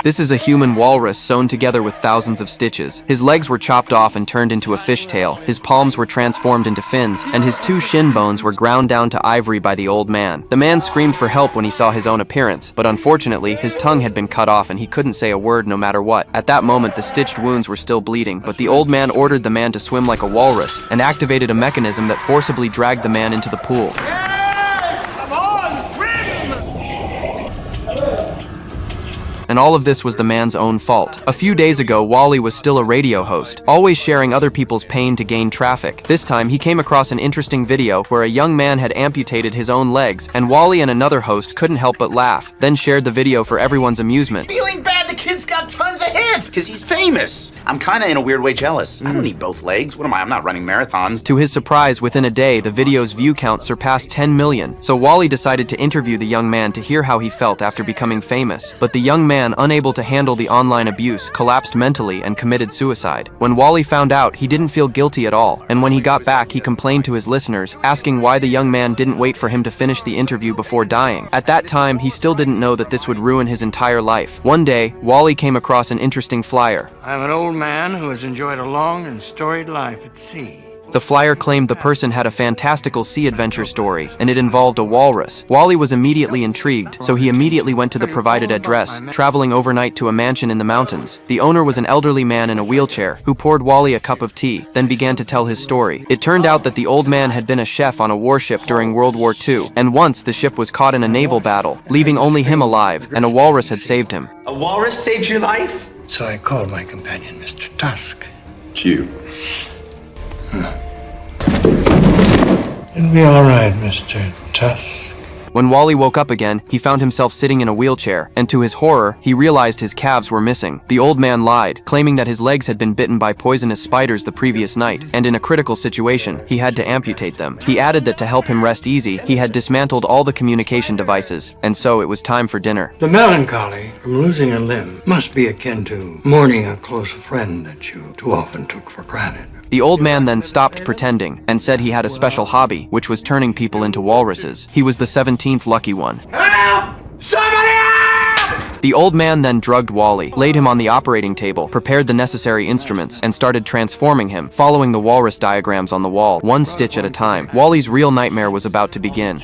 This is a human walrus sewn together with thousands of stitches. His legs were chopped off and turned into a fishtail, his palms were transformed into fins, and his 2 shin bones were ground down to ivory by the old man. The man screamed for help when he saw his own appearance, but unfortunately, his tongue had been cut off and he couldn't say a word no matter what. At that moment, the stitched wounds were still bleeding, but the old man ordered the man to swim like a walrus and activated a mechanism that forcibly dragged the man into the pool. And all of this was the man's own fault. A few days ago, Wally was still a radio host, always sharing other people's pain to gain traffic. This time, he came across an interesting video where a young man had amputated his own legs, and Wally and another host couldn't help but laugh, then shared the video for everyone's amusement. Feeling bad, the kid's got tons of hits because he's famous. I'm kinda in a weird way jealous. I don't need both legs. What am I? I'm not running marathons. To his surprise, within a day, the video's view count surpassed 10 million. So Wally decided to interview the young man to hear how he felt after becoming famous. But the young man, unable to handle the online abuse, collapsed mentally and committed suicide. When Wally found out, he didn't feel guilty at all. And when he got back, he complained to his listeners, asking why the young man didn't wait for him to finish the interview before dying. At that time, he still didn't know that this would ruin his entire life. One day, Wally came across an interesting flyer. I'm an old man who has enjoyed a long and storied life at sea. The flyer claimed the person had a fantastical sea adventure story, and it involved a walrus. Wally was immediately intrigued, so he immediately went to the provided address, traveling overnight to a mansion in the mountains. The owner was an elderly man in a wheelchair, who poured Wally a cup of tea, then began to tell his story. It turned out that the old man had been a chef on a warship during World War II, and once the ship was caught in a naval battle, leaving only him alive, and a walrus had saved him. A walrus saved your life? So I called my companion, Mr. Tusk. Cute. It'll be all right, Mr. Tusk. When Wally woke up again, he found himself sitting in a wheelchair, and to his horror, he realized his calves were missing. The old man lied, claiming that his legs had been bitten by poisonous spiders the previous night, and in a critical situation, he had to amputate them. He added that to help him rest easy, he had dismantled all the communication devices, and so it was time for dinner. The melancholy from losing a limb must be akin to mourning a close friend that you too often took for granted. The old man then stopped pretending and said he had a special hobby, which was turning people into walruses. He was the 17th lucky one. Help! Somebody help! The old man then drugged Wally, laid him on the operating table, prepared the necessary instruments, and started transforming him, following the walrus diagrams on the wall, one stitch at a time. Wally's real nightmare was about to begin.